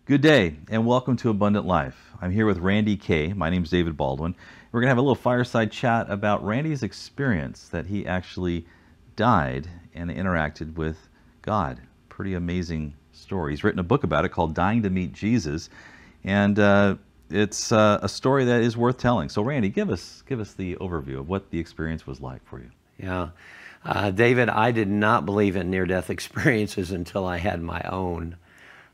Good day, and welcome to Abundant Life. I'm here with Randy Kay. My name's David Baldwin. We're going to have a little fireside chat about Randy's experience that he actually died and interacted with God. Pretty amazing story. He's written a book about it called Dying to Meet Jesus, and it's a story that is worth telling. So, Randy, give us the overview of what the experience was like for you. Yeah. David, I did not believe in near-death experiences until I had my own.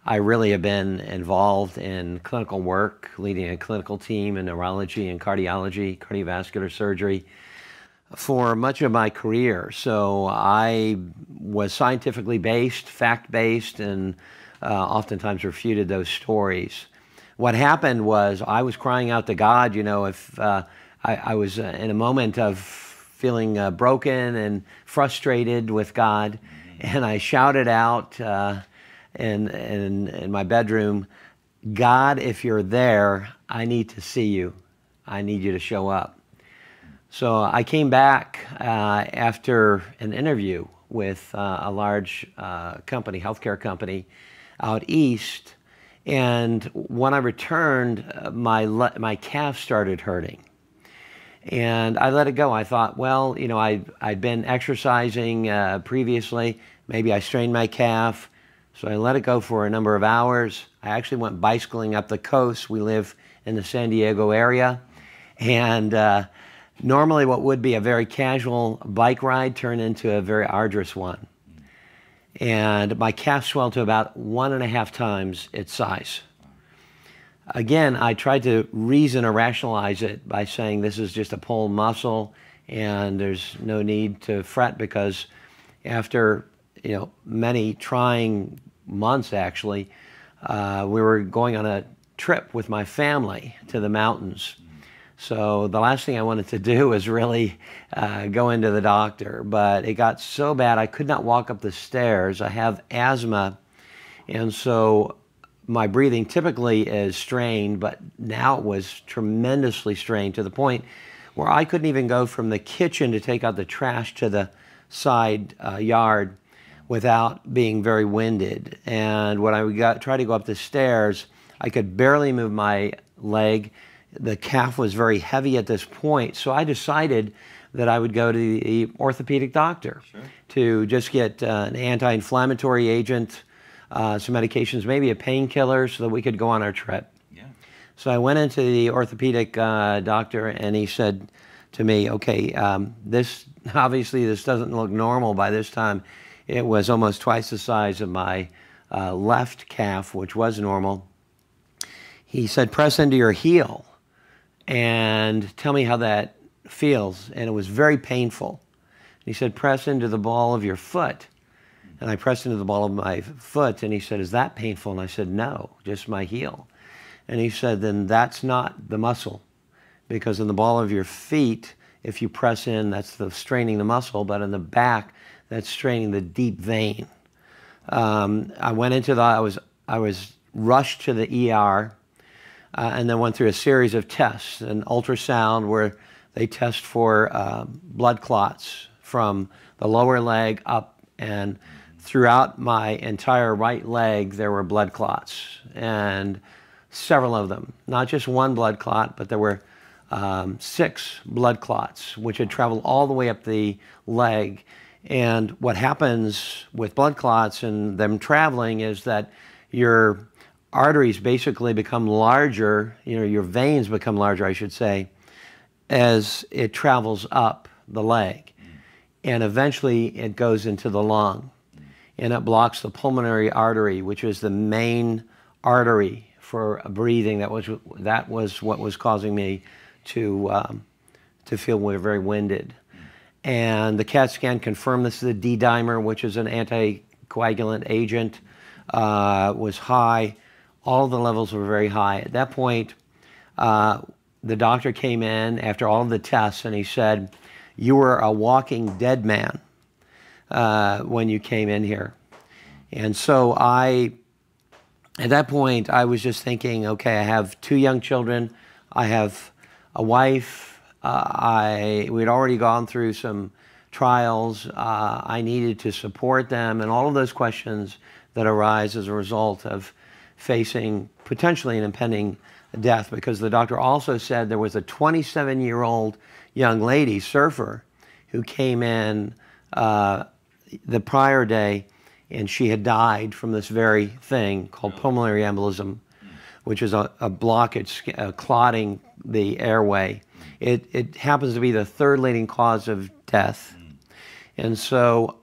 I really have been involved in clinical work, leading a clinical team in neurology and cardiology, cardiovascular surgery, for much of my career. So I was scientifically based, fact-based, and oftentimes refuted those stories. What happened was I was crying out to God, if I was in a moment of feeling broken and frustrated with God, and I shouted out in my bedroom, God, if you're there, I need to see you. I need you to show up. So I came back after an interview with a large company, healthcare company out east, and when I returned, my calf started hurting. And I let it go. I thought, well, I'd been exercising previously. Maybe I strained my calf. So I let it go for a number of hours. I actually went bicycling up the coast. We live in the San Diego area. And normally what would be a very casual bike ride turned into a very arduous one. And my calf swelled to about 1.5 times its size. Again, I tried to reason or rationalize it by saying this is just a pulled muscle and there's no need to fret, because after many trying months, actually, we were going on a trip with my family to the mountains. So the last thing I wanted to do was really go into the doctor, but it got so bad I could not walk up the stairs. I have asthma, and so my breathing typically is strained, but now it was tremendously strained to the point where I couldn't even go from the kitchen to take out the trash to the side yard without being very winded. And when I tried to go up the stairs, I could barely move my leg. The calf was very heavy at this point, so I decided that I would go to the orthopedic doctor to just get an anti-inflammatory agent, some medications, maybe a painkiller, so that we could go on our trip. Yeah. So I went into the orthopedic doctor, and he said to me, okay, this doesn't look normal by this time. It was almost twice the size of my left calf, which was normal. He said, press into your heel and tell me how that feels. And it was very painful. He said, press into the ball of your foot. And I pressed into the ball of my foot, and he said, is that painful? And I said, no, just my heel. And he said, then that's not the muscle, because in the ball of your feet, if you press in, that's the straining the muscle, but in the back, that's straining the deep vein. I went into I was rushed to the ER, and then went through a series of tests, an ultrasound where they test for blood clots from the lower leg up, and throughout my entire right leg, there were blood clots, and several of them. Not just one blood clot, but there were 6 blood clots, which had traveled all the way up the leg. And what happens with blood clots and them traveling is that your arteries basically become larger, your veins become larger, I should say, as it travels up the leg. And eventually it goes into the lung. And it blocks the pulmonary artery, which is the main artery for breathing. That was what was causing me to feel very winded. And the CAT scan confirmed this is a D-dimer, which is an anticoagulant agent, was high. All of the levels were very high. At that point, the doctor came in after all of the tests, and he said, you were a walking dead man when you came in here. And so at that point, I was just thinking, okay, I have 2 young children. I have a wife. We'd already gone through some trials. I needed to support them, and all of those questions that arise as a result of facing potentially an impending death, because the doctor also said there was a 27-year-old young lady, surfer, who came in the prior day, and she had died from this very thing called pulmonary embolism, which is a blockage, clotting the airway. It happens to be the third leading cause of death. And so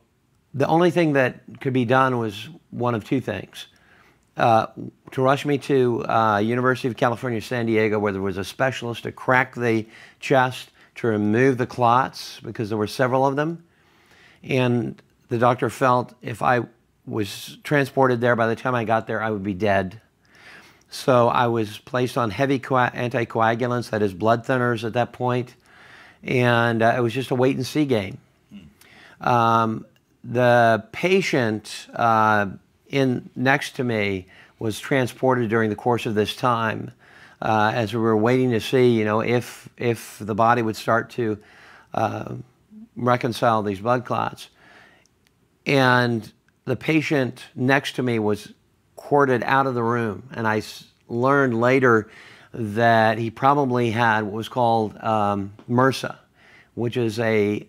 the only thing that could be done was one of two things. To rush me to University of California, San Diego, where there was a specialist to crack the chest to remove the clots, because there were several of them. And the doctor felt if I was transported there, by the time I got there, I would be dead. So I was placed on heavy anticoagulants, that is blood thinners at that point, and it was just a wait-and-see game. The patient next to me was transported during the course of this time, as we were waiting to see, if the body would start to reconcile these blood clots. And the patient next to me was quartered out of the room, and I learned later that he probably had what was called MRSA, which is it's a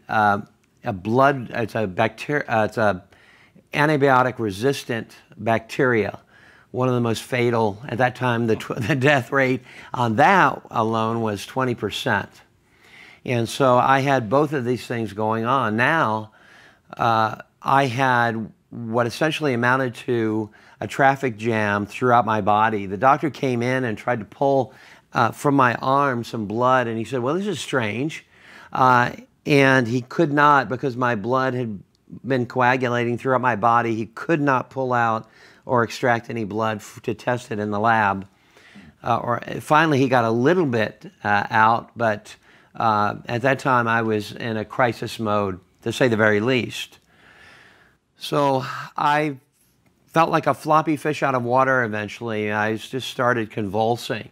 antibiotic-resistant bacteria. One of the most fatal at that time. The death rate on that alone was 20%. And so I had both of these things going on. Now I had what essentially amounted to a traffic jam throughout my body. The doctor came in and tried to pull from my arm some blood, and he said, well, this is strange. And he could not, because my blood had been coagulating throughout my body, he could not pull out or extract any blood to test it in the lab. Or finally he got a little bit out, but at that time I was in a crisis mode, to say the very least. So I felt like a floppy fish out of water eventually. I just started convulsing.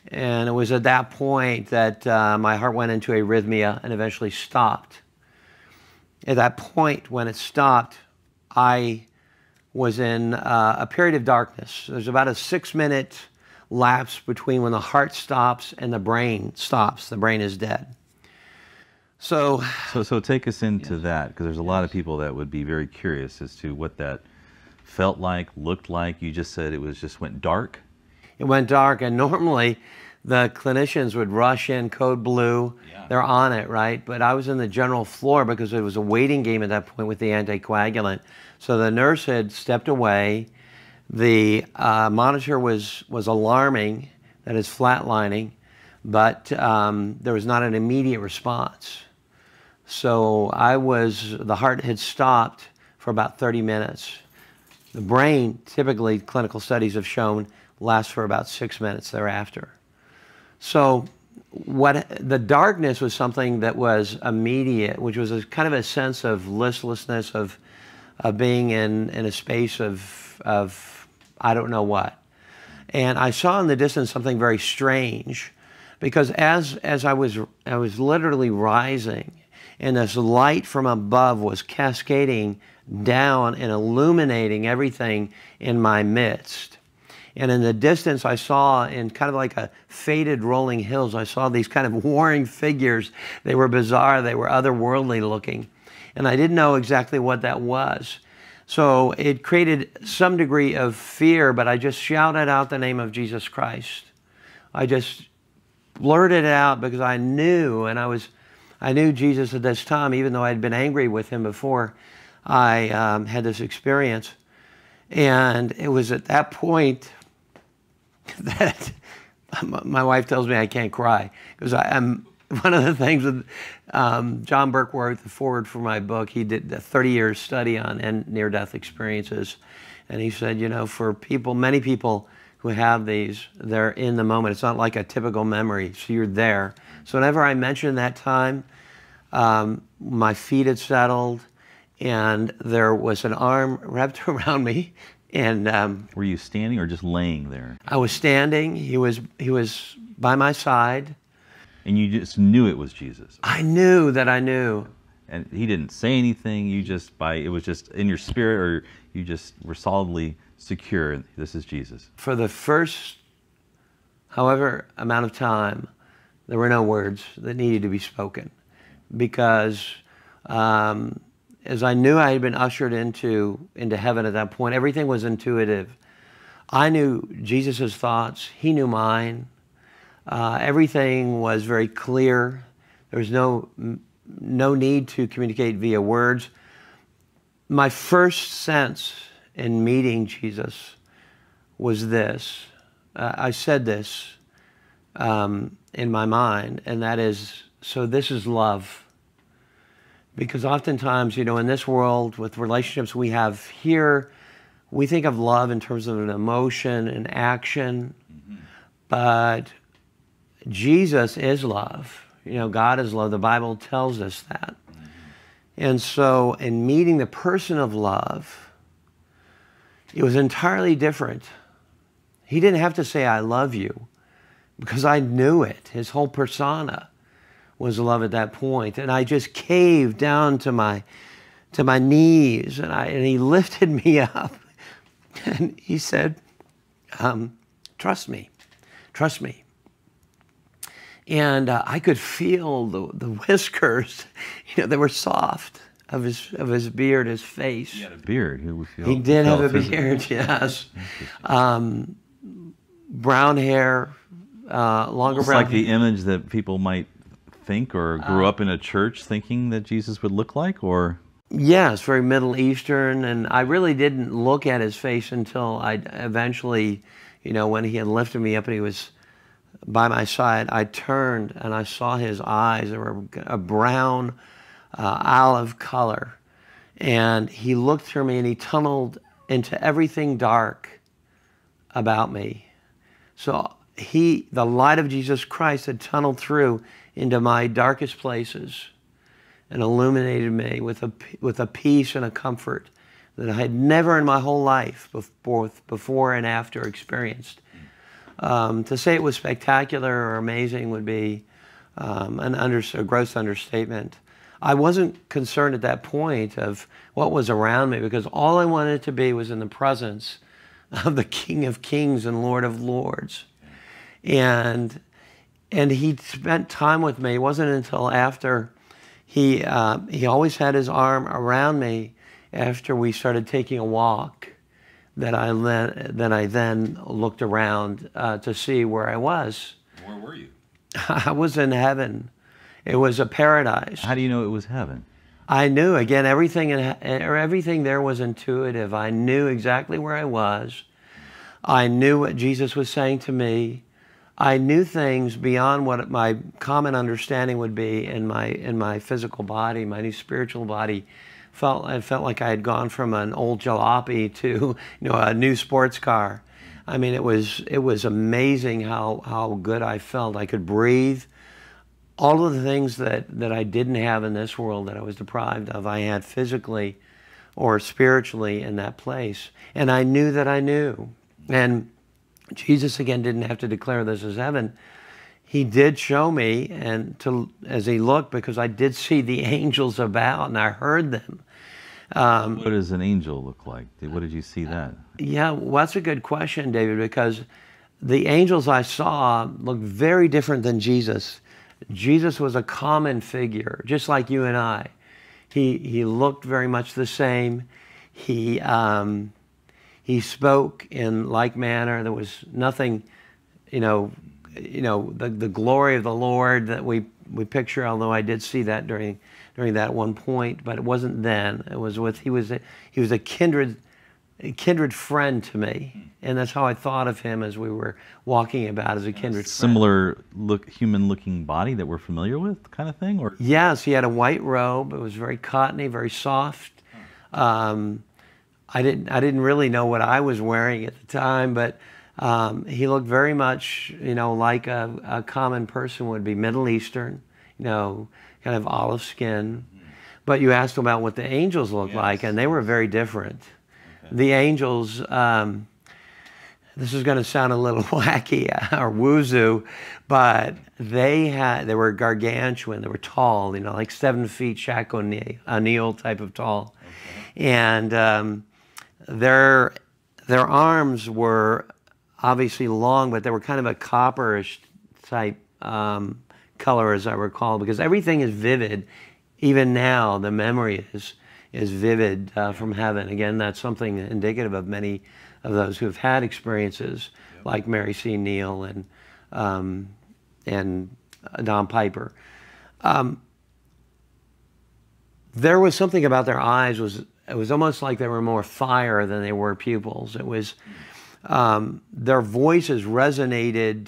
And it was at that point that my heart went into arrhythmia and eventually stopped. At that point, when it stopped, I was in a period of darkness. There's about a 6-minute lapse between when the heart stops and the brain stops. The brain is dead. So take us into that, because there's a lot of people that would be very curious as to what that felt like, looked like. You just said it just went dark. It went dark, and normally the clinicians would rush in, code blue. Yeah. They're on it, right? But I was in the general floor because it was a waiting game at that point with the anticoagulant. So the nurse had stepped away. The monitor was alarming, that is flatlining, but there was not an immediate response. So the heart had stopped for about 30 minutes. The brain, typically clinical studies have shown, lasts for about 6 minutes thereafter. So the darkness was something that was immediate, which was kind of a sense of listlessness, of being in a space of I don't know what. And I saw in the distance something very strange, because as I was literally rising, and this light from above was cascading down and illuminating everything in my midst. And in the distance, I saw, in kind of like a faded rolling hills, I saw these kind of warring figures. They were bizarre. They were otherworldly looking. And I didn't know exactly what that was. So it created some degree of fear, but I just shouted out the name of Jesus Christ. I just blurted it out because I knew, and I knew Jesus at this time, even though I had been angry with him before I had this experience. And it was at that point that my wife tells me I can't cry, because I'm one of the things with John Burke wrote the foreword for my book. He did a 30-year study on near-death experiences, and he said, for many people who have these, they're in the moment. It's not like a typical memory, so you're there. So whenever I mention that time, my feet had settled, and there was an arm wrapped around me. And were you standing or just laying there? I was standing. He was by my side. And you just knew it was Jesus? I knew that I knew. And he didn't say anything? It was just in your spirit, or you just were solidly secure, this is Jesus. For the first, however amount of time, there were no words that needed to be spoken, because as I knew I had been ushered into heaven at that point, everything was intuitive. I knew Jesus' thoughts. He knew mine. Everything was very clear. There was no need to communicate via words. My first sense in meeting Jesus was this. I said this in my mind, and that is, so this is love. Because oftentimes, you know, in this world, with relationships we have here, we think of love in terms of an emotion and action. But Jesus is love. You know, God is love. The Bible tells us that. And so in meeting the person of love, it was entirely different. He didn't have to say, I love you, because I knew it. His whole persona was love at that point. And I just caved down to my knees, and he lifted me up, and he said, trust me. And I could feel the whiskers, you know, they were soft, of his beard, his face. He had a beard. He did have a beard, yes. Brown hair, longer Almost brown like the image that people might think or grew up in a church thinking that Jesus would look like, or? Yes, very Middle Eastern, and I really didn't look at his face until I eventually, you know, when he had lifted me up and he was by my side, I turned and I saw his eyes. They were a brown olive color, and he looked through me and he tunneled into everything dark about me. So the light of Jesus Christ had tunneled through into my darkest places and illuminated me with a peace and a comfort that I had never in my whole life before and after experienced. To say it was spectacular or amazing would be a gross understatement. I wasn't concerned at that point of what was around me, because all I wanted to be was in the presence of the King of Kings and Lord of Lords. And he spent time with me. It wasn't until after he always had his arm around me after we started taking a walk that I then looked around to see where I was. Where were you? I was in heaven. It was a paradise. How do you know it was heaven? I knew, again, everything there was intuitive. I knew exactly where I was. I knew what Jesus was saying to me. I knew things beyond what my common understanding would be in my physical body, my new spiritual body. I felt like I had gone from an old jalopy to, you know, a new sports car. I mean, it was amazing how good I felt. I could breathe. All of the things that I didn't have in this world, that I was deprived of, I had physically or spiritually in that place. And I knew that I knew. And Jesus, again, didn't have to declare this as heaven. He did show me, and as he looked, because I did see the angels about, and I heard them. What does an angel look like? What did you see that? Yeah, well, that's a good question, David, because the angels I saw looked very different than Jesus. Jesus was a common figure, just like you and I. He looked very much the same. He spoke in like manner. There was nothing, the glory of the Lord that we picture, although I did see that during that one point, but it wasn't then. It was he was a kindred friend to me, and that's how I thought of him as we were walking about, as a kindred friend. Similar human-looking body that we're familiar with, kind of thing, or? Yes, he had a white robe. It was very cottony, very soft. I didn't really know what I was wearing at the time, but he looked very much, like a common person would be, Middle Eastern, kind of olive skin. But you asked about what the angels looked like, and they were very different. Okay. The angels, this is going to sound a little wacky or woo-zoo, but they were gargantuan. They were tall, like 7 feet, Shaq O'Neal type of tall. Okay. And their their arms were obviously long, but they were kind of a copperish type color, as I recall, because everything is vivid. Even now, the memory is vivid from heaven. Again, that's something indicative of many of those who have had experiences like Mary C. Neal and Don Piper. There was something about their eyes. It was almost like they were more fire than they were pupils. It was their voices resonated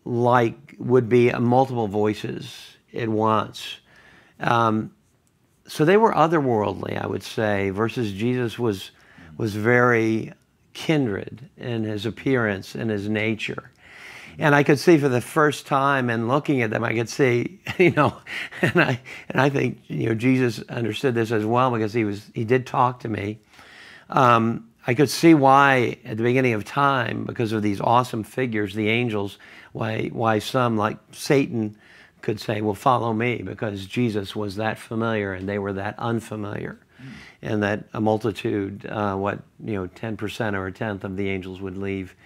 like would be multiple voices at once. So they were otherworldly, I would say, versus Jesus was very kindred in his appearance and his nature. And I could see for the first time, and looking at them, I could see, and I think, Jesus understood this as well, because he did talk to me. I could see why at the beginning of time, because of these awesome figures, the angels, why some like Satan could say, well, follow me, because Jesus was that familiar and they were that unfamiliar. And that a multitude, 10% or a tenth of the angels would leave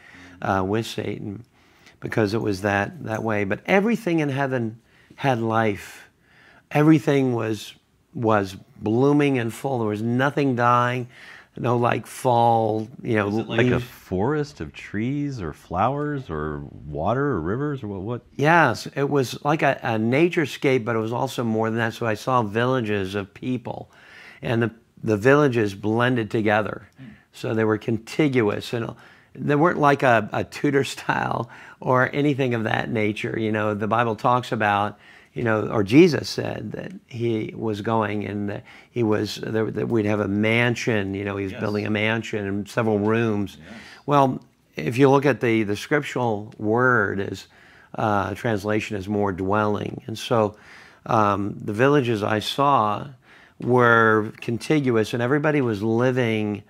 with Satan, because it was that way. But everything in heaven had life. Everything was blooming and full. There was nothing dying, no like fall, Was it like a leaves. forest of trees or flowers or water or rivers or what? Yes, it was like a naturescape, but it was also more than that. So I saw villages of people, and the villages blended together. So they were contiguous, and they weren't like a Tudor style or anything of that nature. The Bible talks about, or Jesus said that he was going, and that that we'd have a mansion. He was building a mansion and several rooms. Yes. Well, if you look at the scriptural word as translation is more dwelling, and so the villages I saw were contiguous, and everybody was living,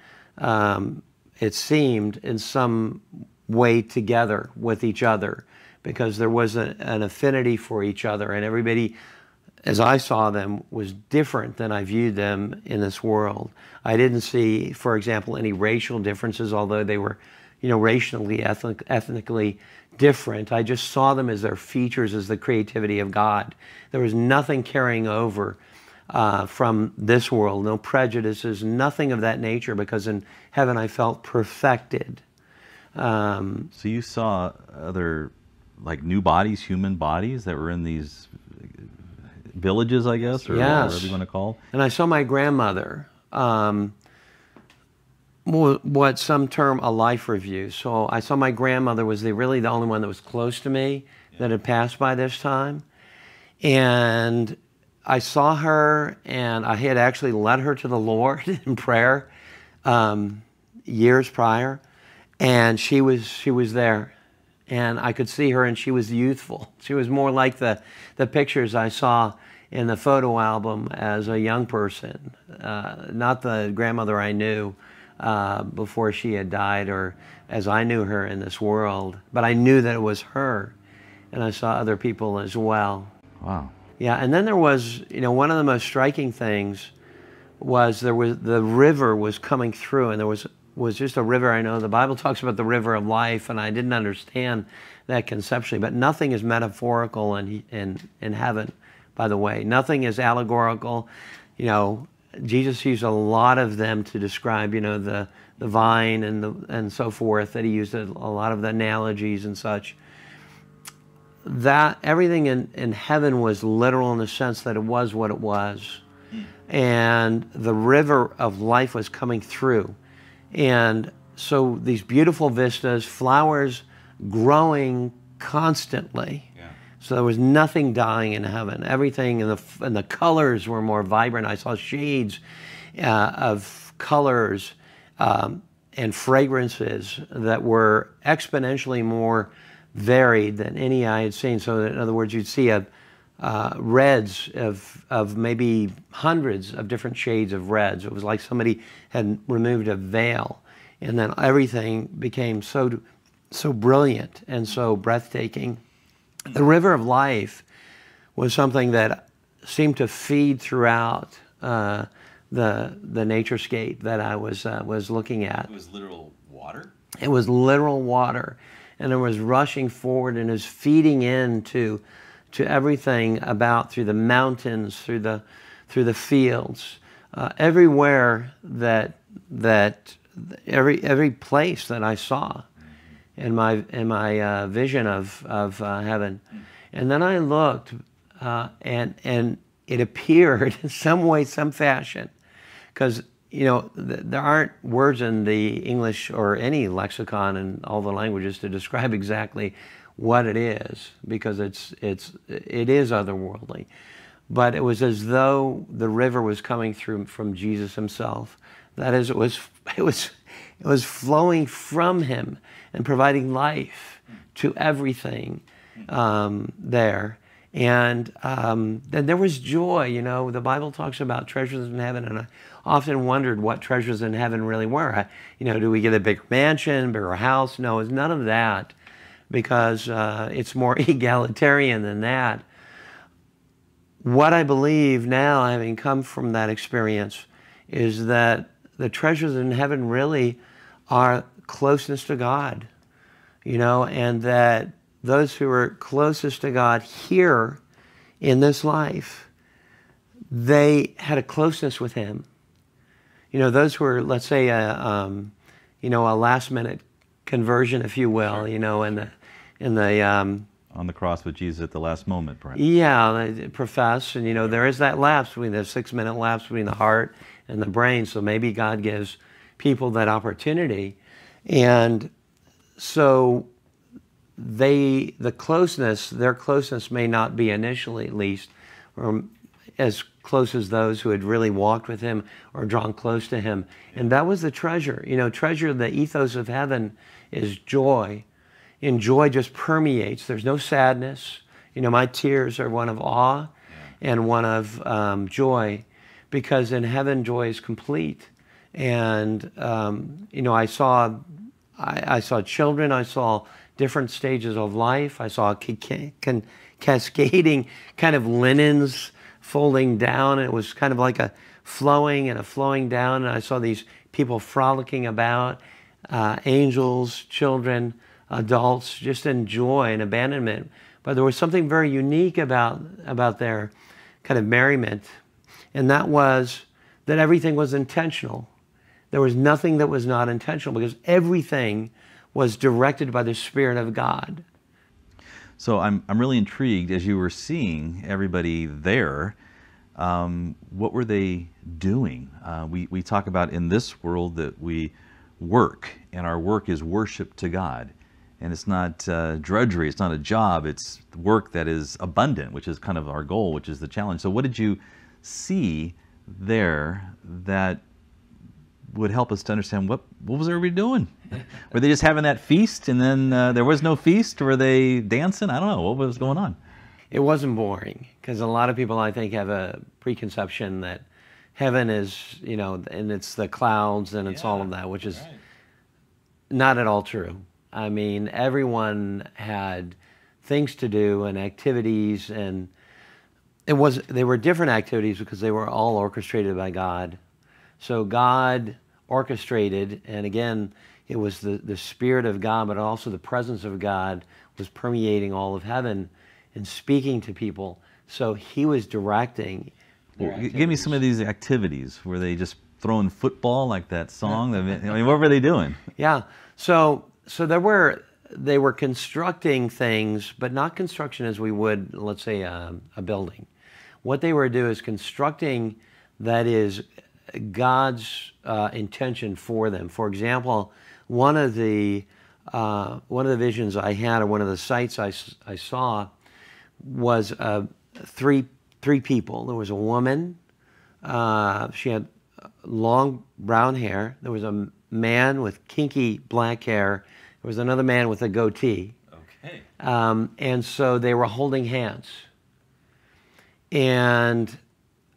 it seemed, in some way together with each other, because there was an affinity for each other, and everybody, as I saw them, was different than I viewed them in this world. I didn't see, for example, any racial differences, although they were, racially, ethnically different. I just saw them as their features, as the creativity of God. There was nothing carrying over from this world, no prejudices, nothing of that nature, because in heaven I felt perfected. So you saw other, like, new bodies, human bodies that were in these villages, I guess, or Yes. whatever you want to call. And I saw my grandmother, what some term a life review. So I saw my grandmother was really the only one that was close to me that had passed by this time. And I saw her, and I had actually led her to the Lord in prayer years prior, and she was there, and I could see her, and she was youthful. She was more like the pictures I saw in the photo album as a young person, not the grandmother I knew before she had died, or as I knew her in this world, but I knew that it was her, and I saw other people as well. Wow. Yeah, and then there was, one of the most striking things was the river was coming through, and there was just a river. I know the Bible talks about the river of life, and I didn't understand that conceptually, but nothing is metaphorical in heaven, by the way. Nothing is allegorical. Jesus used a lot of them to describe, the vine and so forth, that he used a lot of the analogies and such. That everything in heaven was literal in the sense that it was what it was. And the river of life was coming through. And so these beautiful vistas, flowers growing constantly. Yeah. So there was nothing dying in heaven. Everything, and the colors were more vibrant. I saw shades of colors and fragrances that were exponentially more varied than any I had seen. So in other words, you'd see reds of maybe hundreds of different shades of reds. It was like somebody had removed a veil, and then everything became so brilliant and so breathtaking. The river of life was something that seemed to feed throughout the naturescape that I was looking at. It was literal water? It was literal water, and it was rushing forward and it was feeding into everything about through the mountains, through the fields, everywhere that every place that I saw in my vision of heaven. And then I looked, and it appeared in some way, some fashion, because there aren't words in the English or any lexicon in all the languages to describe exactly what it is, because it is otherworldly. But it was as though the river was coming through from Jesus himself. That is, it was flowing from him and providing life to everything there. And then there was joy. The Bible talks about treasures in heaven, and I often wondered what treasures in heaven really were. Do we get a bigger mansion, bigger house? No, it's none of that, because it's more egalitarian than that. What I believe now, having come from that experience, is that the treasures in heaven really are closeness to God, and that those who are closest to God here in this life, they had a closeness with him. Those who are, let's say, a last-minute conversion, if you will, on the cross with Jesus at the last moment, perhaps. Yeah, they profess, and there is that lapse between the 6-minute lapse between the heart and the brain. So maybe God gives people that opportunity, and so their closeness may not be initially, at least, or as close as those who had really walked with him or drawn close to him. And that was the treasure. Treasure, the ethos of heaven is joy. And joy just permeates. There's no sadness. My tears are one of awe and one of joy, because in heaven joy is complete. And I saw children. I saw different stages of life. I saw cascading kind of linens folding down. It was kind of like a flowing and a flowing down. And I saw these people frolicking about, angels, children, adults, just in joy and abandonment. But there was something very unique about their kind of merriment, and that was that everything was intentional. There was nothing that was not intentional, because everything was directed by the Spirit of God. So I'm really intrigued, as you were seeing everybody there, what were they doing? We talk about in this world that we work, and our work is worship to God. And it's not drudgery, it's not a job, it's work that is abundant, which is kind of our goal, which is the challenge. So what did you see there that would help us to understand what was everybody doing? Were they just having that feast, and then there was no feast? Were they dancing? I don't know. What was going on? It wasn't boring, because a lot of people, I think, have a preconception that heaven is, and it's the clouds and it's all of that, which is not at all true. I mean, everyone had things to do and activities, and they were different activities because they were all orchestrated by God. So God orchestrated, and again, it was the Spirit of God, but also the presence of God was permeating all of heaven and speaking to people. So he was directing. Well, give me some of these activities. Were they just throwing football like that song? I mean, what were they doing? Yeah. So they were constructing things, but not construction as we would, let's say, a building. What they were doing is constructing that is God's intention for them. For example, one of the visions I had, or one of the sights I saw, was three people. There was a woman. She had long brown hair. There was a man with kinky black hair. There was another man with a goatee. Okay. And so they were holding hands. And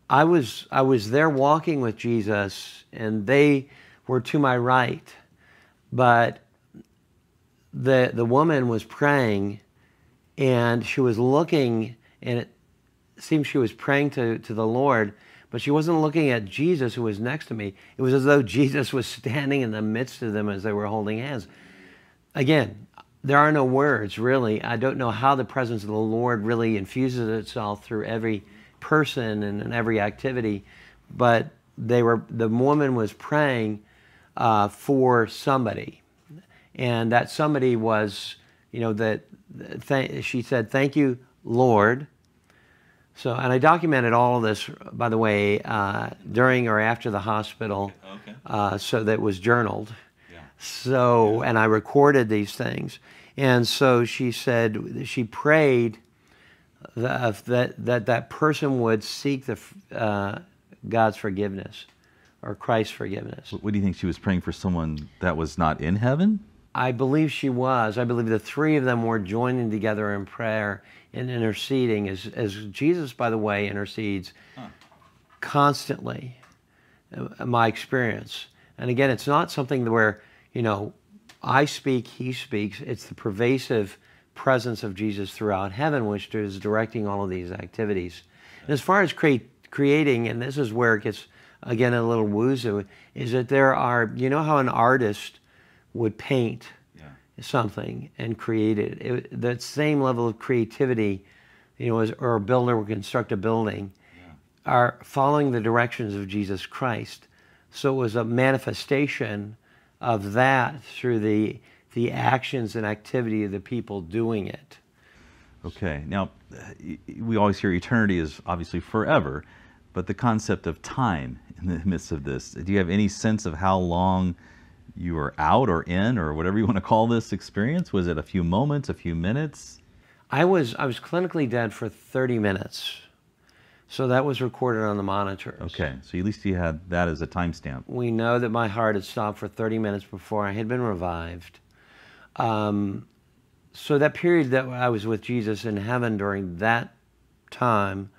I was there walking with Jesus, and they were to my right. But the woman was praying, and she was looking, and it seemed she was praying to the Lord, But she wasn't looking at Jesus who was next to me. It was as though Jesus was standing in the midst of them as they were holding hands. Again, there are no words, really. I don't know how the presence of the Lord really infuses itself through every person and every activity, but the woman was praying for somebody, and that somebody was, she said, "Thank you, Lord." So, and I documented all of this, by the way, during or after the hospital, so that it was journaled. So, and I recorded these things. And so she said, she prayed that person would seek God's forgiveness or Christ's forgiveness. What do you think? She was praying for someone that was not in heaven? I believe she was. I believe the three of them were joining together in prayer and interceding as Jesus, by the way, intercedes constantly, my experience. And again, it's not something where, I speak, he speaks. It's the pervasive presence of Jesus throughout heaven, which is directing all of these activities. And as far as creating, and this is where it gets, again, a little woo-zoo, is that there are, how an artist would paint something and create it. That same level of creativity, or a builder would construct a building, are following the directions of Jesus Christ. So it was a manifestation of that through the actions and activity of the people doing it. Okay. Now, we always hear eternity is obviously forever, but the concept of time in the midst of this, do you have any sense of how long you were out or in, or whatever you want to call this experience? Was it a few moments, a few minutes? I was clinically dead for 30 minutes. So that was recorded on the monitors. Okay, so at least you had that as a timestamp. We know that my heart had stopped for 30 minutes before I had been revived. So that period that I was with Jesus in heaven during that time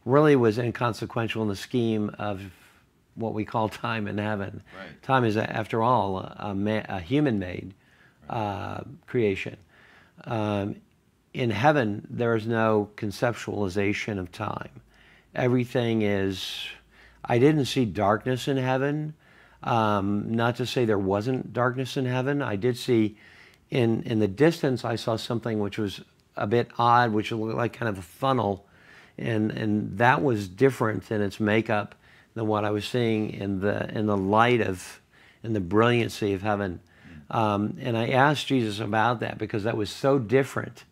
really was inconsequential in the scheme of what we call time in heaven. Right. Time is, after all, a human-made creation. In heaven, there is no conceptualization of time. Everything is, I didn't see darkness in heaven. Not to say there wasn't darkness in heaven. I did see, in the distance, I saw something which was a bit odd, which looked like kind of a funnel. And that was different in its makeup than what I was seeing in the light of, in the brilliancy of heaven. And I asked Jesus about that because that was so different.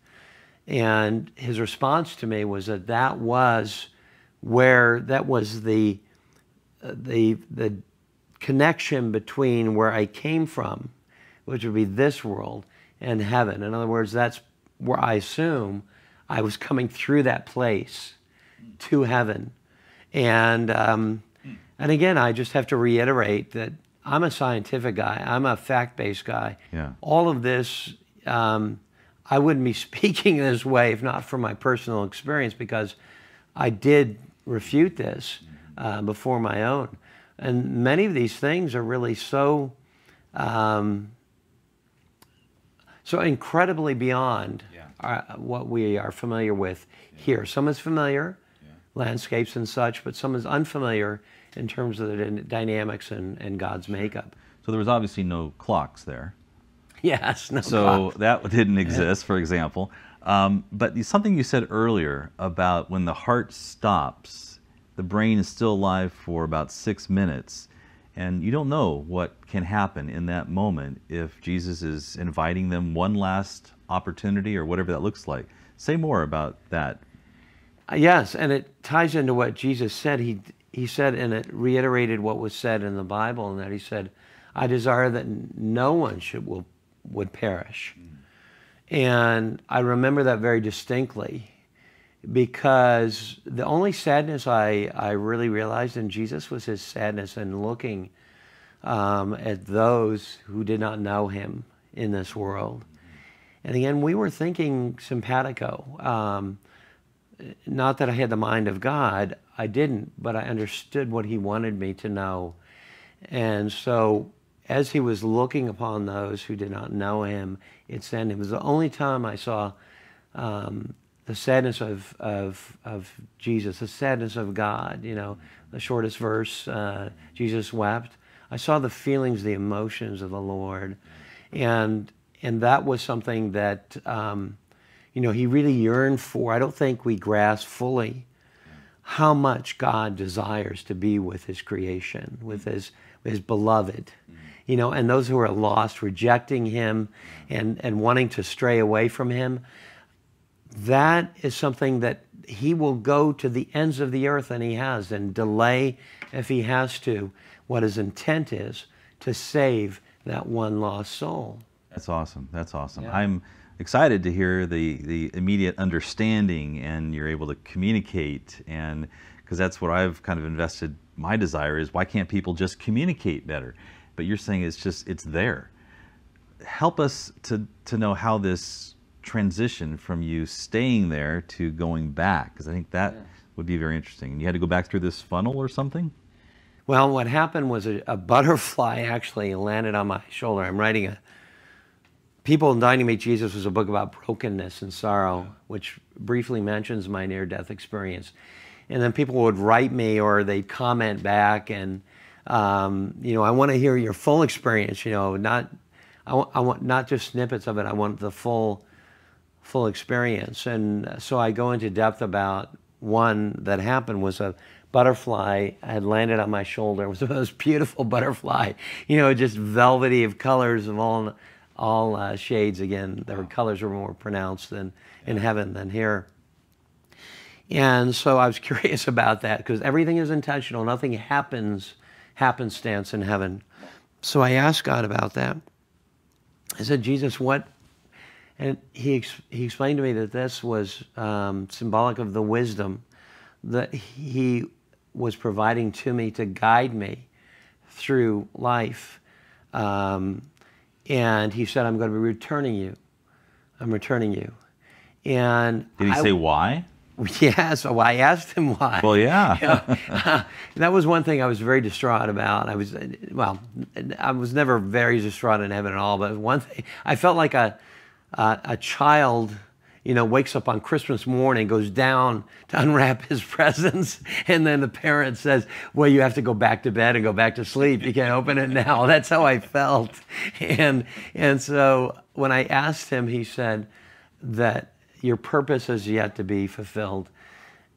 And his response to me was that was the connection between where I came from, which would be this world, and heaven. In other words, that's where I assume I was coming through that place to heaven. And again, I just have to reiterate that I'm a scientific guy. I'm a fact-based guy. Yeah. All of this, I wouldn't be speaking this way if not for my personal experience, because I did refute this before my own. And many of these things are really so incredibly beyond what we are familiar with here. Some is familiar, landscapes and such, but some is unfamiliar in terms of the dynamics and God's makeup. So there was obviously no clocks there. Yes, no So clocks. that didn't exist, for example. But something you said earlier about when the heart stops, the brain is still alive for about 6 minutes, and you don't know what can happen in that moment if Jesus is inviting them one last opportunity or whatever that looks like. Say more about that. Yes, and it ties into what Jesus said. He said, and it reiterated what was said in the Bible, and that he said, "I desire that no one would perish." And I remember that very distinctly, because the only sadness I really realized in Jesus was his sadness in looking at those who did not know him in this world. And again, we were thinking simpatico. Not that I had the mind of God, I didn't, but I understood what he wanted me to know. And so as he was looking upon those who did not know him, it was the only time I saw the sadness of Jesus, the sadness of God, you know, the shortest verse, Jesus wept. I saw the feelings, the emotions of the Lord. And that was something that, you know, he really yearned for. I don't think we grasp fully how much God desires to be with his creation, with his beloved. You know, and those who are lost, rejecting him and wanting to stray away from him, that is something that he will go to the ends of the earth, and he has, and delay if he has to, what his intent is to save that one lost soul. That's awesome. That's awesome. Yeah. I'm excited to hear the immediate understanding, and you're able to communicate, and because that's what I've kind of invested my desire is, why can't people just communicate better? But you're saying it's there. Help us to know how this transition from you staying there to going back, because I think that would be very interesting. And you had to go back through this funnel or something? Well, what happened was a butterfly actually landed on my shoulder. I'm writing People Dying to Meet Jesus was a book about brokenness and sorrow, which briefly mentions my near-death experience. And then people would write me, or they'd comment back, and you know, I want to hear your full experience. You know, I want not just snippets of it. I want the full experience. And so I go into depth about one that happened. Was a butterfly had landed on my shoulder. It was the most beautiful butterfly. You know, just velvety of colors of all shades. Again, their colors were more pronounced in heaven than here. And so I was curious about that, because everything is intentional. Nothing happens happenstance in heaven. So I asked God about that. I said, Jesus, what? And he explained to me that this was symbolic of the wisdom that he was providing to me to guide me through life. And he said, I'm going to be returning you. I'm returning you. And did he say why? Yeah, so I asked him why. Well, yeah. You know, that was one thing I was very distraught about. I was never very distraught in heaven at all, but one thing, I felt like a child, you know, wakes up on Christmas morning, goes down to unwrap his presents, and then the parent says, well, you have to go back to bed and go back to sleep. You can't open it now. That's how I felt. And so when I asked him, he said that your purpose is yet to be fulfilled.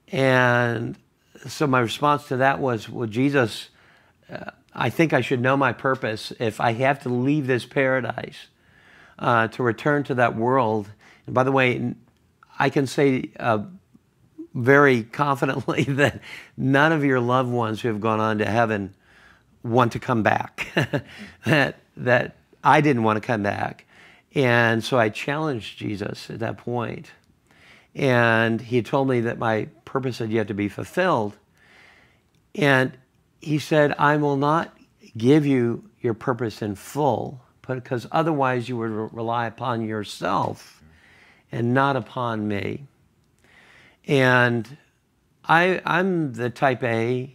And so my response to that was, well, Jesus, I think I should know my purpose if I have to leave this paradise to return to that world. And by the way, I can say very confidently that none of your loved ones who have gone on to heaven want to come back. that I didn't want to come back. And so I challenged Jesus at that point. And he told me that my purpose had yet to be fulfilled. And he said, I will not give you your purpose in full, because otherwise you would rely upon yourself and not upon me. And I'm the type A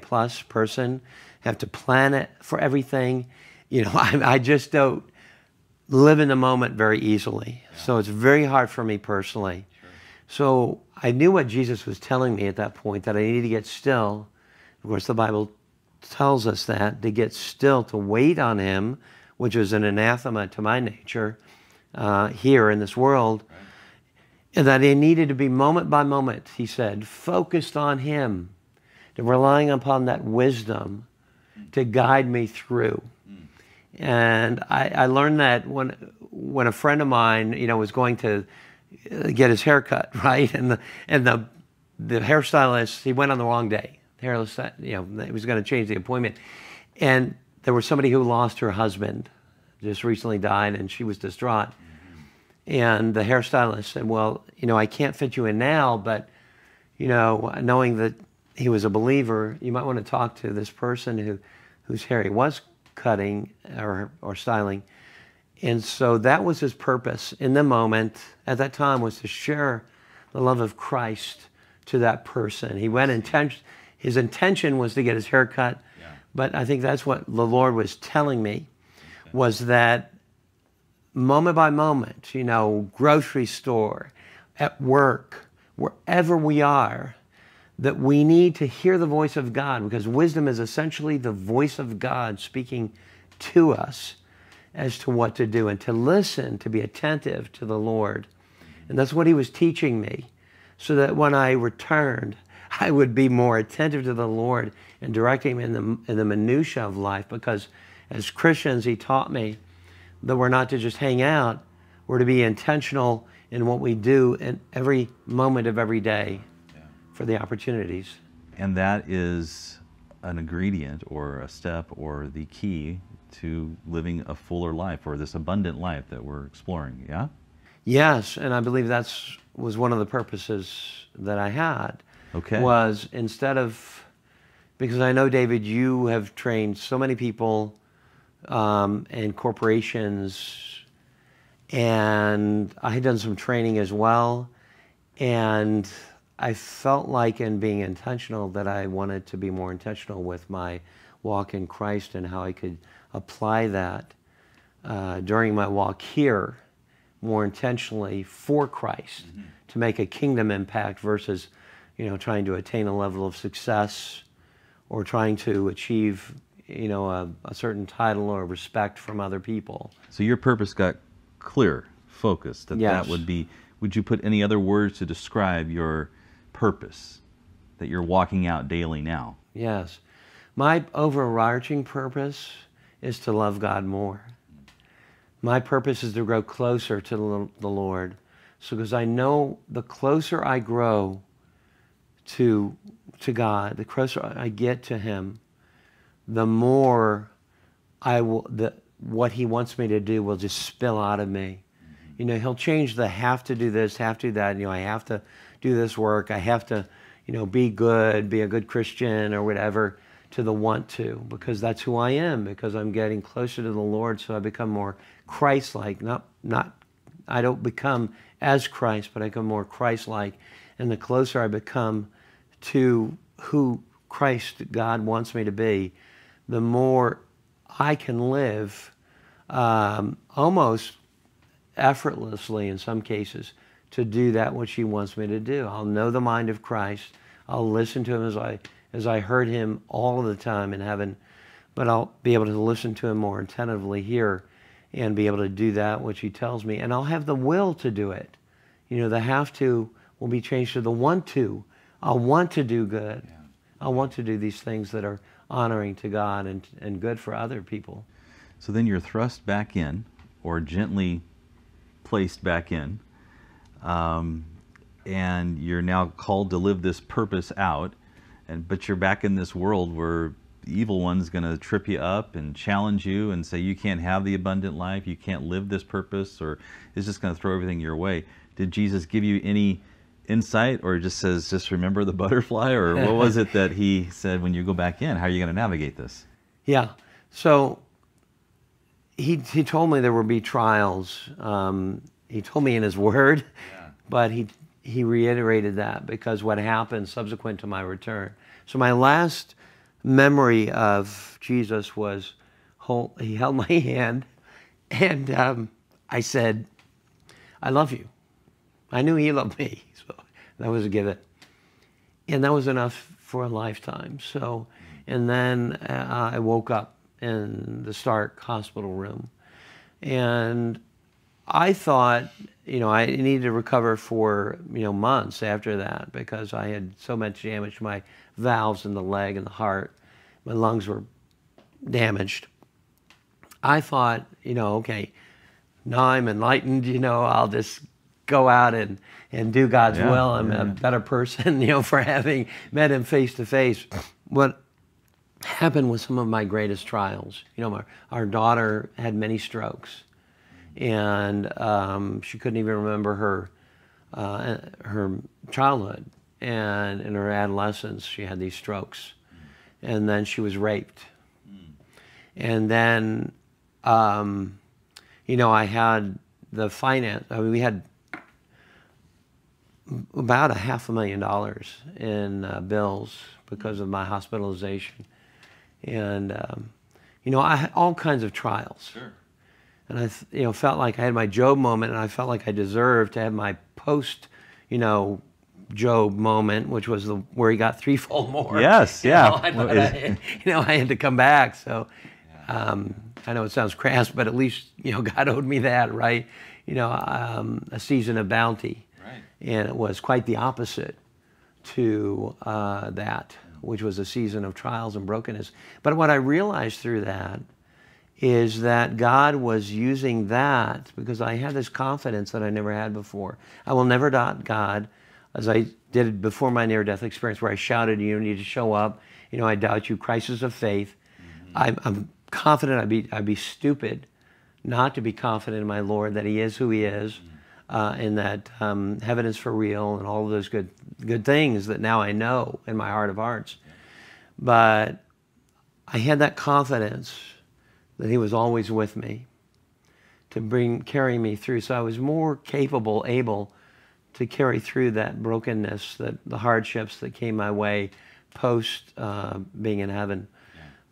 plus person, have to plan it for everything. You know, I just don't live in the moment very easily. Yeah. So it's very hard for me personally. Sure. So I knew what Jesus was telling me at that point, that I needed to get still. Of course, the Bible tells us that, to get still, to wait on him, which is an anathema to my nature here in this world. Right. And that I needed to be moment by moment, he said, focused on him, to relying upon that wisdom to guide me through. And I learned that when a friend of mine, you know, was going to get his hair cut, right? And the hairstylist, he went on the wrong day. The hairstylist, you know, he was going to change the appointment. And there was somebody who lost her husband, just recently died, and she was distraught. And the hairstylist said, well, you know, I can't fit you in now, but, you know, knowing that he was a believer, you might want to talk to this person whose hair he was cutting or styling. And so that was his purpose in the moment at that time, was to share the love of Christ to that person. He went his intention was to get his hair cut, but I think that's what the Lord was telling me, was that moment by moment, you know, grocery store, at work, wherever we are, that we need to hear the voice of God, because wisdom is essentially the voice of God speaking to us as to what to do, and to listen, to be attentive to the Lord. And that's what he was teaching me, so that when I returned, I would be more attentive to the Lord and directing him in the minutia of life, because as Christians, he taught me that we're not to just hang out, we're to be intentional in what we do in every moment of every day for the opportunities. And that is an ingredient or a step or the key to living a fuller life, or this abundant life that we're exploring, yeah? Yes, and I believe was one of the purposes that I had. Okay. Was instead of, because I know, David, you have trained so many people and corporations, and I had done some training as well, and I felt like, in being intentional, that I wanted to be more intentional with my walk in Christ and how I could apply that during my walk here more intentionally for Christ, to make a kingdom impact versus, trying to attain a level of success or trying to achieve, a certain title or respect from other people. So your purpose got clear, focused. That Yes. would be, would you put any other words to describe your purpose that you're walking out daily now? Yes. My overarching purpose is to love God more. My purpose is to grow closer to the Lord. So, because I know the closer I grow to God, the closer I get to him, the more what he wants me to do will just spill out of me. He'll change the have to do this, have to do that. I have to do this work. I have to, be good, be a good Christian or whatever, to the want to, because that's who I am, because I'm getting closer to the Lord, so I become more Christ-like. I don't become as Christ, but I become more Christ-like. And the closer I become to who Christ, God, wants me to be, the more I can live almost effortlessly, in some cases, to do that which he wants me to do. I'll know the mind of Christ. I'll listen to him as I heard him all of the time in heaven, but I'll be able to listen to him more attentively here and be able to do that which he tells me. And I'll have the will to do it. The have to will be changed to the want to. I'll want to do good. Yeah. I want to do these things that are honoring to God and good for other people. So then you're thrust back in, or gently placed back in, and you're now called to live this purpose out, but you're back in this world where the evil one's going to trip you up and challenge you and say you can't have the abundant life, you can't live this purpose, or is just going to throw everything your way. Did Jesus give you any insight, or just says, just remember the butterfly, or what was it that he said when you go back in? How are you going to navigate this? Yeah, so he told me there would be trials. He told me in his word, but he reiterated that, because what happened subsequent to my return. So my last memory of Jesus was he held my hand, and I said, I love you. I knew he loved me, so that was a given. And that was enough for a lifetime. So, and then I woke up in the Stark hospital room, and I thought, I needed to recover for, months after that, because I had so much damage to my valves in the leg and the heart. My lungs were damaged. I thought, okay, now I'm enlightened, I'll just go out and do God's will. I'm a better person, for having met him face to face. What happened was some of my greatest trials. Our daughter had many strokes, and she couldn't even remember her childhood, and in her adolescence she had these strokes, and then she was raped, and then I had the finance. We had about $500,000 in bills because of my hospitalization, and I had all kinds of trials. Sure. And I felt like I had my Job moment, and I felt like I deserved to have my post Job moment, which was where he got threefold more. Yes, yeah. I had to come back. So I know it sounds crass, but at least God owed me that, right? A season of bounty, Right. And it was quite the opposite to that, which was a season of trials and brokenness. But what I realized through that is that God was using that because I had this confidence that I never had before. I will never doubt God, as I did before my near-death experience, where I shouted, "You need to show up. I doubt you." Crisis of faith. I'm confident. I'd be stupid not to be confident in my Lord that He is who He is, and that heaven is for real, and all of those good things that now I know in my heart of hearts. But I had that confidence that He was always with me to carry me through. So I was more capable, able to carry through that brokenness, the hardships that came my way post being in heaven,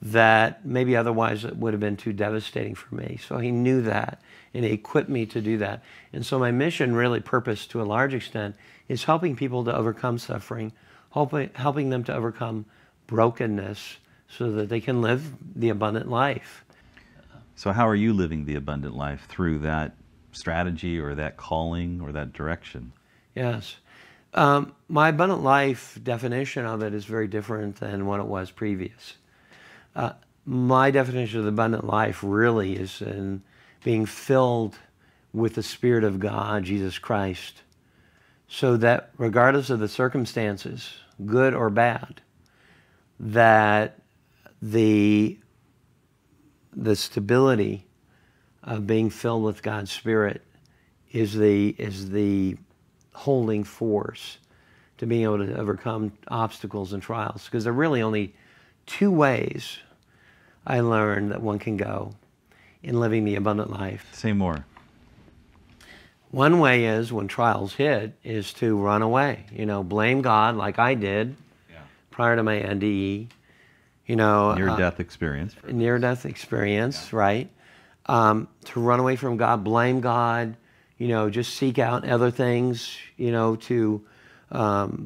that maybe otherwise it would have been too devastating for me. So He knew that, and He equipped me to do that. And so my mission, really purpose to a large extent, is helping people to overcome suffering, helping them to overcome brokenness so that they can live the abundant life. So how are you living the abundant life through that strategy or that calling or that direction? Yes. My abundant life definition of it is very different than what it was previous. My definition of the abundant life really is in being filled with the Spirit of God, Jesus Christ, so that regardless of the circumstances, good or bad, that the stability of being filled with God's Spirit is the holding force to being able to overcome obstacles and trials. Because there are really only two ways I learned that one can go in living the abundant life. Say more. One way is, when trials hit, is to run away. Blame God like I did prior to my NDE. Near-death experience. Near-death experience, right? To run away from God, blame God, just seek out other things,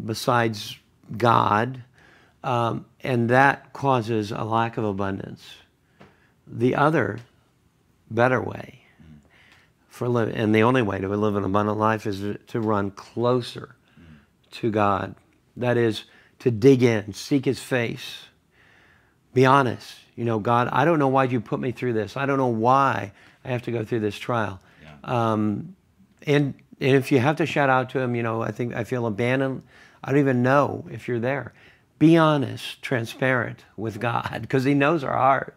besides God. And that causes a lack of abundance. The other, better way for living, and the only way to live an abundant life, is to run closer to God. That is, to dig in, seek His face. Be honest. God, I don't know why you put me through this. I don't know why I have to go through this trial. And if you have to shout out to Him, I feel abandoned. I don't even know if you're there. Be honest, transparent with God, because He knows our heart.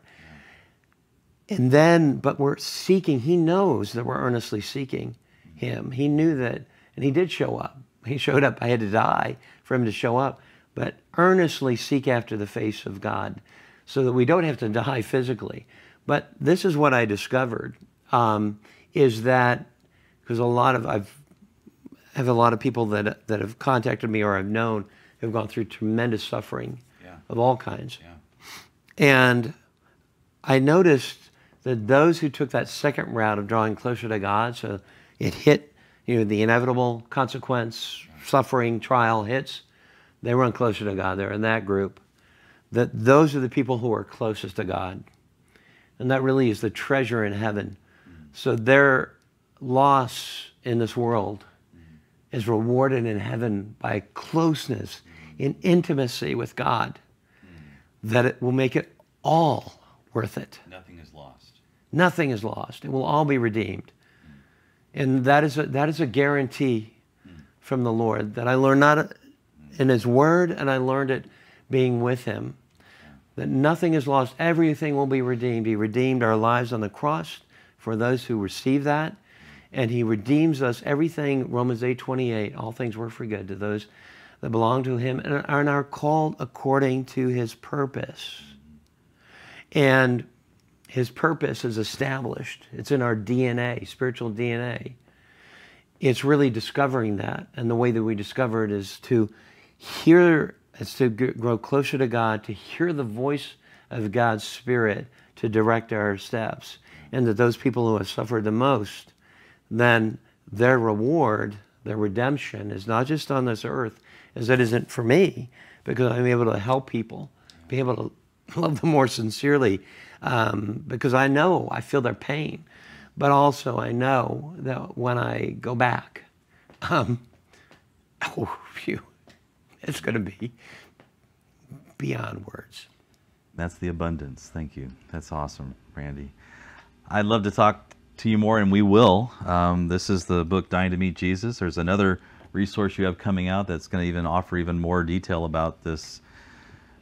And then, but we're seeking. He knows that we're earnestly seeking Him. He knew that, and He did show up. He showed up. I had to die for Him to show up. But earnestly seek after the face of God, so that we don't have to die physically. But this is what I discovered, is that, because I have a lot of people that have contacted me or I've known have gone through tremendous suffering of all kinds. And I noticed that those who took that second route of drawing closer to God, so it hit, the inevitable consequence, suffering, trial hits, they run closer to God. They're in that group. That those are the people who are closest to God. And that really is the treasure in heaven. So their loss in this world is rewarded in heaven by closeness, in intimacy with God, that it will make it all worth it. Nothing is lost. Nothing is lost. It will all be redeemed. And that is a guarantee from the Lord that I learned not in His Word, and I learned it being with Him. That nothing is lost. Everything will be redeemed. He redeemed our lives on the cross for those who receive that. And He redeems us. Everything, Romans 8:28, all things work for good to those that belong to Him and are called according to His purpose. And His purpose is established. It's in our DNA, spiritual DNA. It's really discovering that. And the way that we discover it is to hear, it's to grow closer to God, to hear the voice of God's Spirit to direct our steps. And that those people who have suffered the most, then their reward, The redemption is not just on this earth, as it isn't for me, because I'm able to help people, be able to love them more sincerely, because I feel their pain. But also I know that when I go back, oh, phew, it's going to be beyond words. That's the abundance. Thank you. That's awesome, Randy. I'd love to talk to you more, and we will. This is the book, Dying to Meet Jesus. There's another resource you have coming out that's going to even offer even more detail about this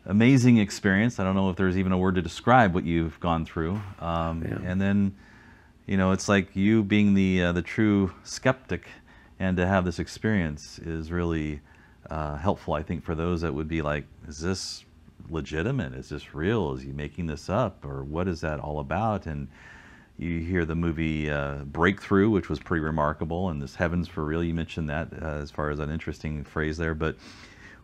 amazing experience. I don't know if there's even a word to describe what you've gone through. And then, you know, it's like you being the true skeptic, and to have this experience is really helpful, I think, for those that would be like, is this legitimate? Is this real? Is he making this up? Or what is that all about? And you hear the movie Breakthrough, which was pretty remarkable, and this Heaven's for Real, you mentioned that as far as an interesting phrase there. But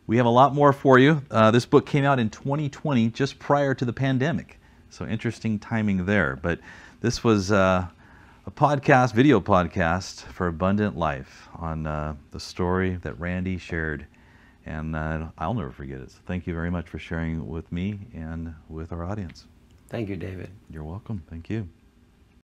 we have a lot more for you. This book came out in 2020, just prior to the pandemic. So interesting timing there. But this was a podcast, video podcast for Abundant Life on the story that Randy shared. And I'll never forget it. So thank you very much for sharing with me and with our audience. Thank you, David. You're welcome. Thank you.